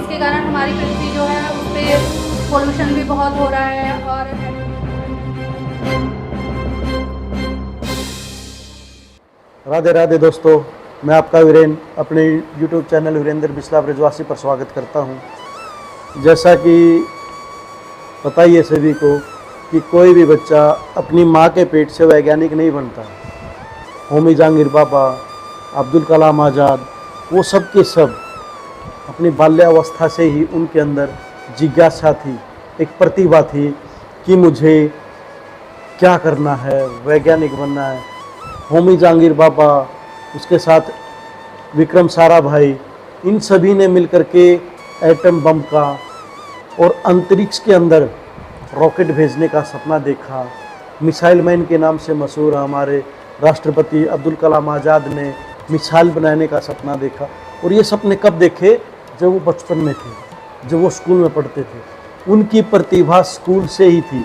जिसके कारण हमारी पृथ्वी जो है उस पर पोल्यूशन भी बहुत हो रहा है। और राधे राधे दोस्तों, मैं आपका वीरेंद्र अपने YouTube चैनल वीरेंद्र बिस्ला ब्रजवासी पर स्वागत करता हूं। जैसा कि पता ही है सभी को कि कोई भी बच्चा अपनी माँ के पेट से वैज्ञानिक नहीं बनता। होमी जहांगीर बाबा, अब्दुल कलाम आज़ाद, वो सब के सब अपनी बाल्यावस्था से ही उनके अंदर जिज्ञासा थी, एक प्रतिभा थी कि मुझे क्या करना है, वैज्ञानिक बनना है। होमी जहांगीर बाबा, उसके साथ विक्रम साराभाई, इन सभी ने मिलकर के एटम बम का और अंतरिक्ष के अंदर रॉकेट भेजने का सपना देखा। मिसाइल मैन के नाम से मशहूर हमारे राष्ट्रपति अब्दुल कलाम आज़ाद ने मिसाइल बनाने का सपना देखा। और ये सपने कब देखे? जब वो बचपन में थे, जब वो स्कूल में पढ़ते थे। उनकी प्रतिभा स्कूल से ही थी।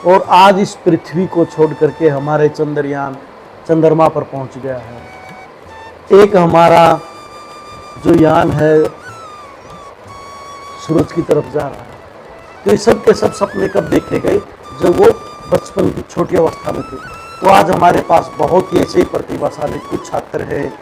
और आज इस पृथ्वी को छोड़ करके हमारे चंद्रयान चंद्रमा पर पहुंच गया है। एक हमारा जो यान है सूरज की तरफ जा रहा है। तो ये सब के सब सपने कब देखे गए? जब वो बचपन की छोटी अवस्था में थे। तो आज हमारे पास बहुत ही ऐसे ही प्रतिभाशाली कुछ छात्र हैं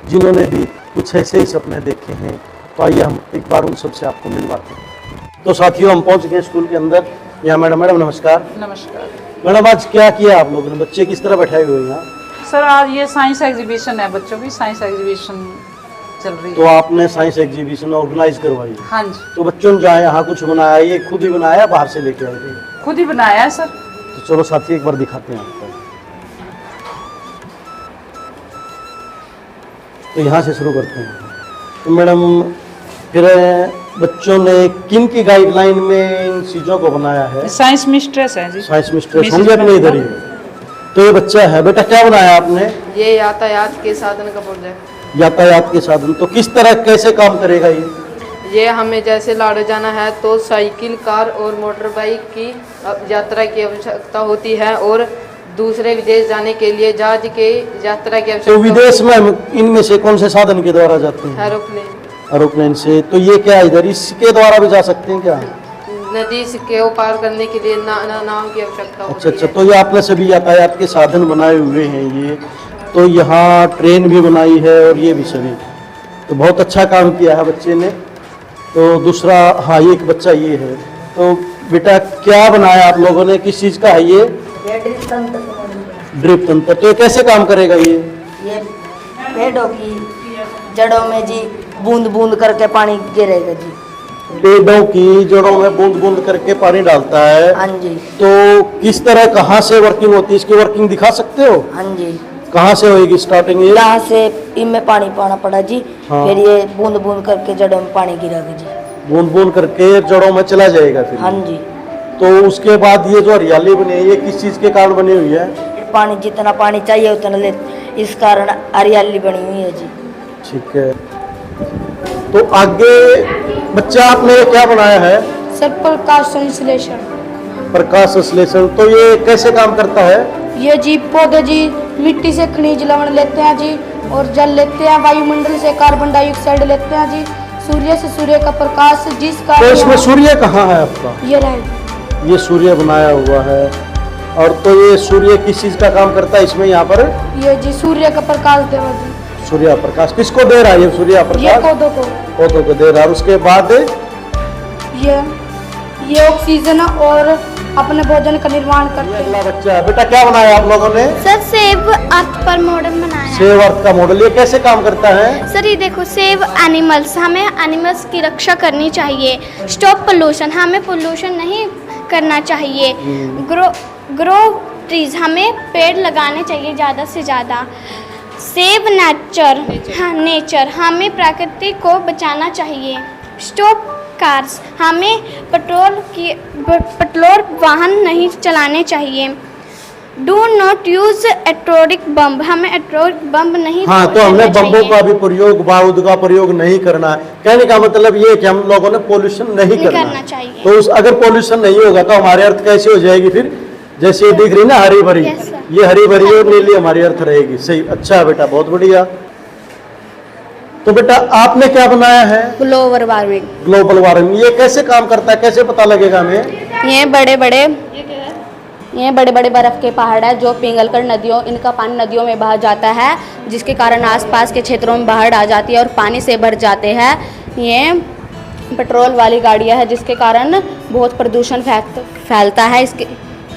जिन्होंने भी कुछ ऐसे ही सपने देखे हैं। तो आइए हम एक बार उन सबसे आपको मिलवाते हैं। तो साथियों, हम पहुंच गए स्कूल के अंदर। यहाँ मैडम नमस्कार। नमस्कार मैडम, आज क्या किया आप लोगों ने? बच्चे किस तरह बैठाए हुए हैं यहाँ? सर, आज ये साइंस एग्जीबिशन है, बच्चों की साइंस एग्जीबिशन चल रही तो है। आपने साइंस एग्जीबिशन ऑर्गेनाइज करवाई? हाँ जी, तो बच्चों ने जहाँ यहाँ कुछ बनाया, ये खुद ही बनाया, बाहर से लेके आए थे? खुद ही बनाया है सर। तो चलो साथी एक बार दिखाते हैं आपको। तो यहाँ से शुरू करते हैं। तो मैडम, फिर बच्चों ने किन की गाइडलाइन में इन चीज़ों को बनाया है? साइंस मिस्ट्रेस है जी। साइंस मिस्ट्रेस होंगे अपने इधर ही। तो ये बच्चा है, बेटा क्या बनाया आपने? ये यातायात के साधन का प्रोजेक्ट। यातायात के साधन, तो किस तरह कैसे काम करेगा ये? ये हमें जैसे लाड़ो जाना है तो साइकिल, कार और मोटर बाइक की यात्रा की आवश्यकता होती है। और दूसरे विदेश जाने के लिए जहाज के यात्रा की तो आवश्यकता विदेश में इनमें से कौन से साधन के द्वारा जाते हैं? एरोप्लेन, एरोप्लेन से। तो ये क्या इधर इसके द्वारा भी जा सकते हैं क्या? नदी के पार करने के लिए नाव की आवश्यकता होती अच्छा, है। तो ये आपने सभी यातायात के साधन बनाए हुए हैं ये। तो यहाँ ट्रेन भी बनाई है और ये भी सभी। तो बहुत अच्छा काम किया है बच्चे ने। तो दूसरा, हाँ, ये एक बच्चा ये है। तो बेटा क्या बनाया आप लोगों ने, किस चीज़ का है ये? ड्रिप तंत्र। ड्रिप तंत्र। तो ये कैसे काम करेगा ये? ये पेड़ों की जड़ों में जी बूंद बूंद करके पानी गिरेगा जी। पेड़ों की जड़ों में बूंद बूंद करके पानी डालता है। हाँ जी। तो किस तरह, कहाँ से वर्किंग होती है इसकी? वर्किंग दिखा सकते हो? हाँ जी। कहाँ से होगी स्टार्टिंग? यहाँ से इनमें पानी पाना पड़ा जी। हाँ। फिर ये बूंद बूंद करके जड़ों में पानी गिरेगा जी। बूंद बूंद करके जड़ों में चला जाएगा फिर? हाँ जी। तो उसके बाद ये जो हरियाली बनी है, ये किस चीज़ के कारण बनी हुई है? पानी जितना पानी चाहिए उतना ले, इस कारण हरियाली बनी हुई है जी। ठीक है। तो आगे बच्चा आपने क्या बनाया है? सर, प्रकाश संश्लेषण। प्रकाश संश्लेषण। तो ये कैसे काम करता है? ये जी पौधे जी मिट्टी से खनिज लवण लेते हैं जी, और जल लेते हैं, वायुमंडल से कार्बन डाइऑक्साइड लेते हैं जी, सूर्य से सूर्य का प्रकाश जिस तो कारण इसमें सूर्य कहाँ है आपका? ये रहे। ये सूर्य बनाया हुआ है। और तो ये सूर्य किस चीज़ का काम करता है इसमें यहाँ पर? ये जी सूर्य का प्रकाश देवा जी। सूर्य प्रकाश किसको दे रहा है ये सूर्य ये प्रकाश? पौधों को। पौधों को दे रहा है। उसके बाद ये ऑक्सीजन और अपने भोजन का निर्माण करते हैं। अगला बच्चा है। बेटा क्या बनाया आप लोगों ने? सर, सेव अर्थ पर मॉडल बनाया है। सेव अर्थ का मॉडल। ये कैसे काम करता है? सर, ये देखो, सेव एनिमल्स, हमें एनिमल्स की रक्षा करनी चाहिए। स्टॉप पोल्यूशन, हमें पोल्यूशन नहीं करना चाहिए। ग्रो ट्रीज, हमें पेड़ लगाने चाहिए ज़्यादा से ज़्यादा। सेव नेचर, हाँ नेचर, हमें प्रकृति को बचाना चाहिए। स्टॉप कार्स, हमें पेट्रोल वाहन नहीं चलाने चाहिए। Do not use atomic bomb, हमें एटॉमिक बम नहीं। हाँ, तो हमने बम्बों का भी प्रयोग, बारूद का प्रयोग नहीं करना है। कहने का मतलब ये है कि हम लोगों ने पोल्यूशन नहीं करना चाहिए। तो अगर पोल्यूशन नहीं होगा तो हमारी अर्थ कैसे हो जाएगी फिर? जैसे दिख रही ना हरी भरी, ये हरी भरी और नीली हमारी अर्थ रहेगी। सही, अच्छा बेटा, बहुत बढ़िया। तो बेटा आपने क्या बनाया है? Global warming. ग्लोबल वार्मिंग, ये कैसे काम करता है, कैसे पता लगेगा हमें? ये बड़े बड़े बर्फ के पहाड़ है जो पिघलकर नदियों, इनका पानी नदियों में बह जाता है, जिसके कारण आसपास के क्षेत्रों में बाढ़ आ जाती है और पानी से भर जाते हैं। ये पेट्रोल वाली गाड़ियां हैं जिसके कारण बहुत प्रदूषण फैलता है।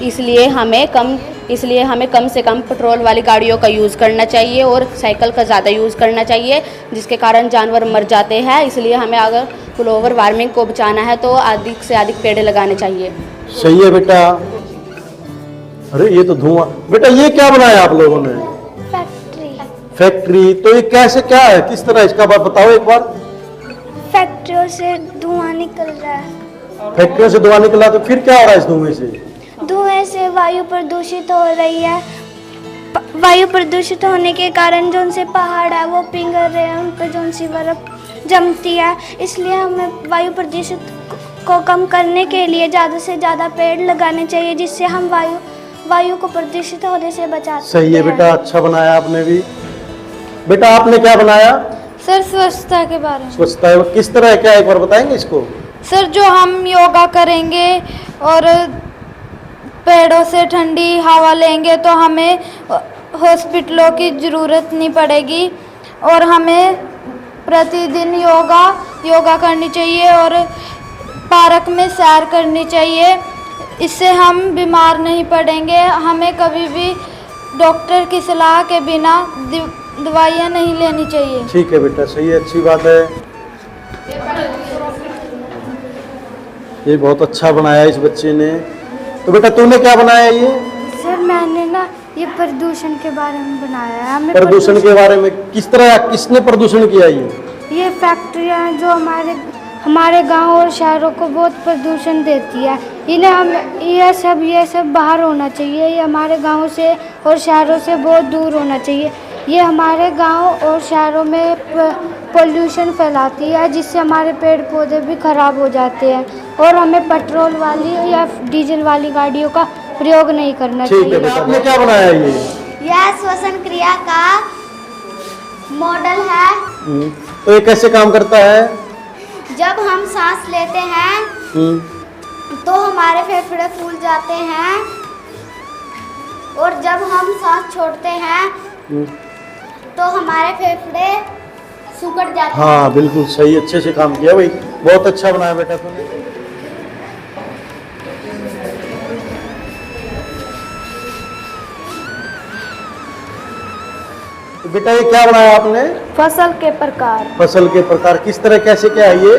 इसलिए हमें कम से कम पेट्रोल वाली गाड़ियों का यूज़ करना चाहिए और साइकिल का ज़्यादा यूज़ करना चाहिए, जिसके कारण जानवर मर जाते हैं। इसलिए हमें अगर ग्लोबल वार्मिंग को बचाना है तो अधिक से अधिक पेड़ लगाने चाहिए। सही है बेटा। अरे ये तो धुआं। बेटा ये क्या बनाया आप लोगों ने? फैक्ट्री। तो ये कैसे, क्या है, किस तरह, इसका बात बताओ एक बार। फैक्ट्रियों से धुआं निकल रहा है। फैक्ट्रियों से धुआं निकला तो फिर क्या हो रहा है इस धुएं से? धुएं से वायु प्रदूषित हो रही है। वायु प्रदूषित होने के कारण जो उनसे पहाड़ है वो पिघल रहे हैं, उन पर जो सी बर्फ जमती है। इसलिए हमें वायु प्रदूषित को कम करने के लिए ज़्यादा से ज़्यादा पेड़ लगाने चाहिए, जिससे हम वायु को प्रदूषित होने से बचा सकते हैं। सही है बेटा, अच्छा बनाया आपने भी। बेटा आपने क्या बनाया? सर स्वच्छता के बारे में। स्वच्छता किस तरह है, क्या एक बार बताएंगे इसको? सर जो हम योगा करेंगे और पेड़ों से ठंडी हवा लेंगे तो हमें हॉस्पिटलों की ज़रूरत नहीं पड़ेगी और हमें प्रतिदिन योगा करनी चाहिए और पार्क में सैर करनी चाहिए। इससे हम बीमार नहीं पड़ेंगे। हमें कभी भी डॉक्टर की सलाह के बिना दवाइयाँ नहीं लेनी चाहिए। ठीक है बेटा, सही है, अच्छी बात है। ये बहुत अच्छा बनाया इस बच्चे ने। तो बेटा तूने क्या बनाया ये? सर मैंने ना ये प्रदूषण के बारे में बनाया है। हमें प्रदूषण के बारे में किस तरह, किसने प्रदूषण किया ये फैक्ट्रियाँ हैं जो हमारे गांव और शहरों को बहुत प्रदूषण देती है। ये सब बाहर होना चाहिए। ये हमारे गांव से और शहरों से बहुत दूर होना चाहिए। ये हमारे गांव और शहरों में पोल्यूशन फैलाती है, जिससे हमारे पेड़ पौधे भी खराब हो जाते हैं और हमें पेट्रोल वाली या डीजल वाली गाड़ियों का प्रयोग नहीं करना चाहिए। ठीक है बेटा, आपने क्या बनाया ये? यह श्वसन क्रिया का मॉडल है। तो ये कैसे काम करता है? जब हम सांस लेते हैं तो हमारे फेफड़े फूल जाते हैं और जब हम सांस छोड़ते हैं तो हमारे फेफड़े सिकुड़ जाते हैं। हाँ बिल्कुल सही, अच्छे से काम किया भाई, बहुत अच्छा बनाया बेटा तूने। तो बेटा ये क्या बनाया आपने? फसल के प्रकार। फसल के प्रकार किस तरह, कैसे, क्या है ये?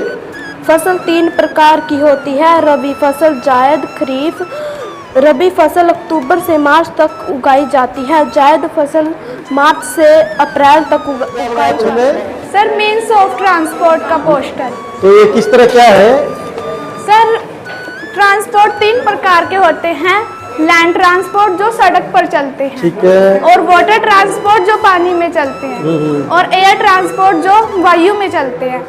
फसल 3 प्रकार की होती है। रबी फसल, जायद, खरीफ। रबी फसल अक्टूबर से मार्च तक उगाई जाती है। जायद फसल मार्च से अप्रैल तक उगाई जाती है। सर मीन्स ऑफ ट्रांसपोर्ट का पोस्टर। तो ये किस तरह, क्या है? सर ट्रांसपोर्ट 3 प्रकार के होते हैं। लैंड ट्रांसपोर्ट जो सड़क पर चलते हैं, ठीक है, और वाटर ट्रांसपोर्ट जो पानी में चलते हैं, और एयर ट्रांसपोर्ट जो वायु में चलते हैं।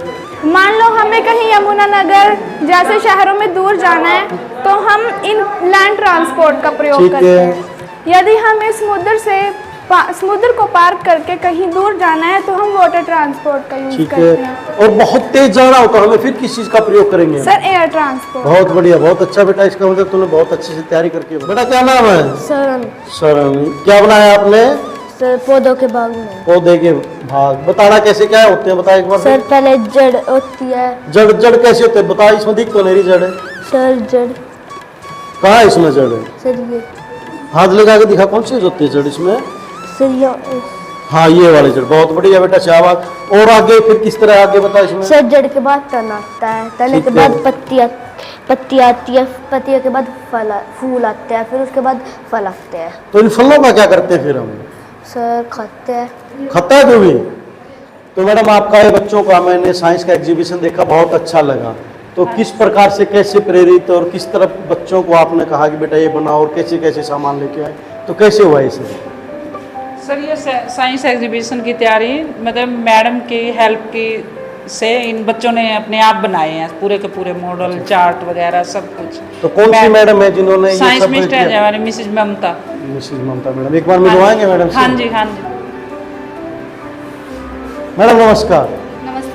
मान लो हमें कहीं यमुनानगर जैसे शहरों में दूर जाना है तो हम इन लैंड ट्रांसपोर्ट का प्रयोग करते हैं। यदि हमें समुद्र को पार करके कहीं दूर जाना है तो हम वाटर ट्रांसपोर्ट का यूज करते हैं। और बहुत तेज जाना हो तो हमें फिर किस चीज का प्रयोग करेंगे? Sir air transport. बहुत बढ़िया, बहुत अच्छा बेटा, इसका मतलब तूने बहुत अच्छे से तैयारी करके। बेटा क्या नाम है? सर शरण। क्या बनाया आपने? सर पौधों के भाग में। पौधे के भाग बताना कैसे, क्या होते हैं, बता एक बार। सर पहले जड़ होती है। जड़ कैसे होते हैं बता, इसमें दिख तो नहीं जड़ है। सर जड़ कहाँ है इसमें जड़ है? सर ये हाथ लगा के दिखा, कौन सी होती है जड़ इसमें? सर ये हाँ ये वाले जड़, बहुत बढ़िया बेटा, शाबाश। और आगे फिर किस तरह, आगे बता इसमें। सर जड़ के बाद तन आता है, तने के बाद पत्ती आती है, पत्तियों के बाद फूल आते हैं, फिर उसके बाद फल आते हैं। तो इन फलों का क्या करते हैं फिर हम? सर खाते हैं। खाता है तू भी? तो मैडम आपका ये बच्चों का मैंने साइंस का एग्जीबिशन देखा, बहुत अच्छा लगा। तो किस प्रकार से, कैसे प्रेरित और किस तरह बच्चों को आपने कहा कि बेटा ये बनाओ, और कैसे कैसे सामान लेके आए, तो कैसे हुआ ये सब? सर ये साइंस एग्जीबिशन की तैयारी मतलब मैडम की हेल्प की से इन बच्चों ने अपने आप बनाए हैं, पूरे के पूरे मॉडल, चार्ट वगैरह सब कुछ। तो कौन सी मैडम है जिन्होंने ये साइंस सब मिस्टर है हमारी मिसेज ममता। मिसेज ममता मैडम, एक बार मिलवाएंगे मैडम से? हाँ जी हाँ जी। मैडम नमस्कार।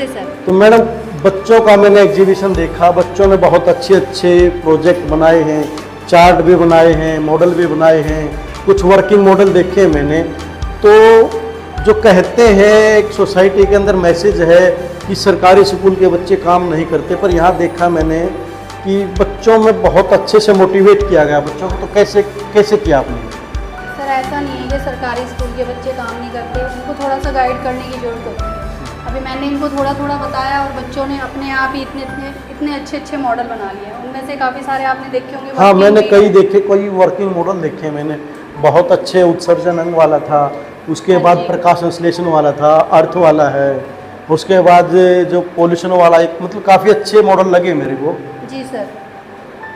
नमस्ते सर। तो मैडम, बच्चों का मैंने एग्जीबिशन देखा, बच्चों ने बहुत अच्छे अच्छे प्रोजेक्ट बनाए हैं, चार्ट भी बनाए हैं, मॉडल भी बनाए हैं, कुछ वर्किंग मॉडल देखे हैं मैंने। तो जो कहते हैं एक सोसाइटी के अंदर मैसेज है कि सरकारी स्कूल के बच्चे काम नहीं करते, पर यहाँ देखा मैंने कि बच्चों में बहुत अच्छे से मोटिवेट किया गया बच्चों को। तो कैसे कैसे किया आपने? सर ऐसा नहीं है कि सरकारी स्कूल के बच्चे काम नहीं करते, उनको थोड़ा सा गाइड करने की ज़रूरत होती है। अभी मैंने इनको थोड़ा थोड़ा बताया और बच्चों ने अपने आप ही इतने अच्छे मॉडल बना लिए। उनमें से काफ़ी सारे आपने देखे होंगे। हाँ, मैंने कई देखे, कोई वर्किंग मॉडल देखे मैंने, बहुत अच्छे उत्सर्जन अंग वाला था, उसके बाद प्रकाश संश्लेषण वाला था, अर्थ वाला है, उसके बाद जो पोल्यूशन वाला, एक मतलब काफ़ी अच्छे मॉडल लगे मेरे को। जी सर।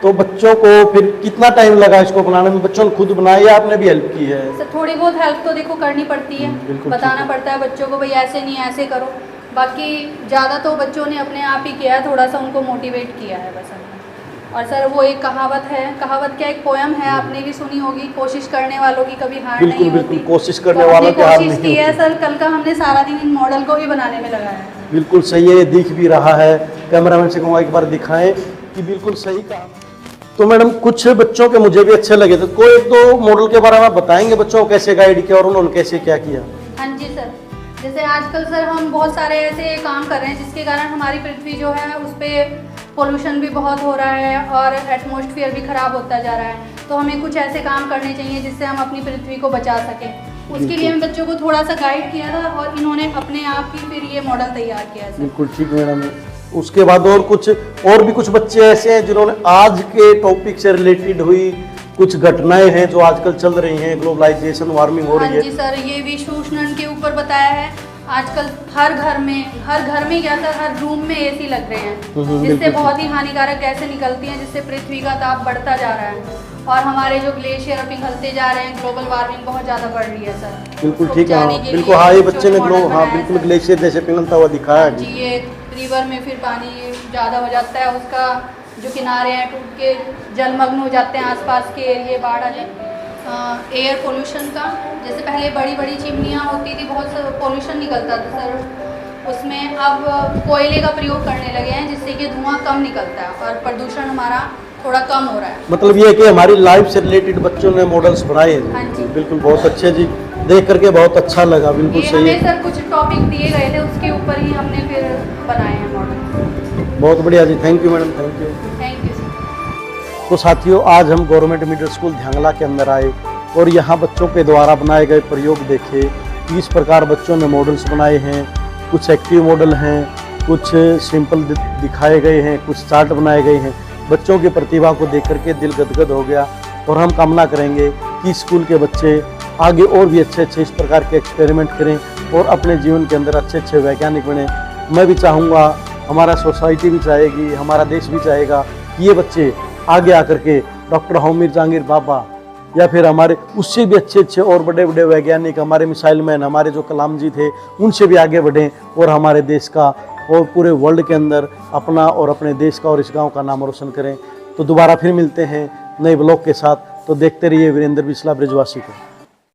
तो बच्चों को फिर कितना टाइम लगा इसको बनाने में? बच्चों ने खुद बनाया या आपने भी हेल्प की है? सर थोड़ी बहुत हेल्प तो देखो करनी पड़ती है, बिल्कुल बताना पड़ता है बच्चों को भाई ऐसे नहीं ऐसे करो। बाकी ज़्यादा तो बच्चों ने अपने आप ही किया है, थोड़ा सा उनको मोटिवेट किया है बस हमने। और सर वो एक कहावत है, कहावत क्या, एक पोयम है, आपने भी सुनी होगी, कोशिश करने वालों की कभी हार नहीं होती। बिल्कुल, कोशिश करने तो वालों हमने की हार कोशिश नहीं की है होती। सर। कल का हमने सारा दिन इन मॉडल को ही बनाने में लगाया है। बिल्कुल सही है, दिख भी रहा है। कैमरामैन से कहूँगा एक बार दिखाएं कि बिल्कुल सही कहा। तो मैडम, कुछ बच्चों के मुझे भी अच्छे लगे, तो कोई एक दो मॉडल के बारे में आप बताएंगे बच्चों को कैसे गाइड किया और उन्होंने कैसे क्या किया? हाँ जी सर। जैसे आजकल सर हम बहुत सारे ऐसे काम कर रहे हैं जिसके कारण हमारी पृथ्वी जो है उस पर पोल्यूशन भी बहुत हो रहा है और एटमॉस्फेयर भी ख़राब होता जा रहा है। तो हमें कुछ ऐसे काम करने चाहिए जिससे हम अपनी पृथ्वी को बचा सकें। उसके लिए हम बच्चों को थोड़ा सा गाइड किया था और इन्होंने अपने आप ही फिर ये मॉडल तैयार किया है सर। बिल्कुल ठीक मैडम। उसके बाद और भी कुछ बच्चे ऐसे हैं जिन्होंने आज के टॉपिक से रिलेटेड हुई कुछ घटनाएं हैं जो आजकल चल रही हैं, ग्लोबलाइजेशन, वार्मिंग हो रही है। हाँ जी सर, ये विश्व उष्णन के ऊपर बताया है। आजकल हर घर में क्या सर, हर रूम में एसी लग रहे हैं, जिससे बहुत ही हानिकारक गैसें निकलती हैं, जिससे पृथ्वी का ताप बढ़ता जा रहा है और हमारे जो ग्लेशियर पिघलते जा रहे हैं, ग्लोबल वार्मिंग बहुत ज़्यादा बढ़ रही है सर। बिल्कुल ठीक है। बिल्कुल हाँ, ये बच्चे ने बिल्कुल ग्लेशियर जैसे पिघलता हुआ दिखाया जी। ये रिवर में फिर पानी ज़्यादा हो जाता है, उसका जो किनारे हैं टूट के जलमग्न हो जाते हैं, आसपास के एरिए बाढ़ आ जाए। एयर पोल्यूशन का, जैसे पहले बड़ी बड़ी चिमनियाँ होती थी, बहुत पोल्यूशन निकलता था सर, उसमें अब कोयले का प्रयोग करने लगे हैं जिससे कि धुआं कम निकलता है और प्रदूषण हमारा थोड़ा कम हो रहा है। मतलब ये कि हमारी लाइफ से रिलेटेड बच्चों ने मॉडल्स बनाए हैं। हाँ जी। बिल्कुल, बहुत अच्छे जी, देख करके बहुत अच्छा लगा। बिल्कुल ये सही हमें है। सर कुछ टॉपिक दिए गए थे, उसके ऊपर ही हमने फिर बनाए हैं मॉडल। बहुत बढ़िया जी, thank you madam, thank you. Thank you sir. तो साथियों, आज हम गवर्नमेंट मिडिल स्कूल ध्यांगला के अंदर आए और यहाँ बच्चों के द्वारा बनाए गए प्रयोग देखे। इस प्रकार बच्चों ने मॉडल्स बनाए हैं, कुछ एक्टिव मॉडल हैं, कुछ सिंपल दिखाए गए हैं, कुछ चार्ट बनाए गए हैं। बच्चों की प्रतिभा को देख करके दिल गदगद हो गया और हम कामना करेंगे कि स्कूल के बच्चे आगे और भी अच्छे अच्छे इस प्रकार के एक्सपेरिमेंट करें और अपने जीवन के अंदर अच्छे अच्छे वैज्ञानिक बने। मैं भी चाहूँगा, हमारा सोसाइटी भी चाहेगी, हमारा देश भी चाहेगा कि ये बच्चे आगे आकर के डॉक्टर होमी जहांगीर बाबा या फिर हमारे उससे भी अच्छे अच्छे और बड़े बड़े वैज्ञानिक, हमारे मिसाइल मैन, हमारे जो कलाम जी थे, उनसे भी आगे बढ़ें और हमारे देश का और पूरे वर्ल्ड के अंदर अपना और अपने देश का और इस गांव का नाम रोशन करें। तो दोबारा फिर मिलते हैं नए ब्लॉग के साथ। तो देखते रहिए वीरेंद्र बिस्ला ब्रिजवासी को।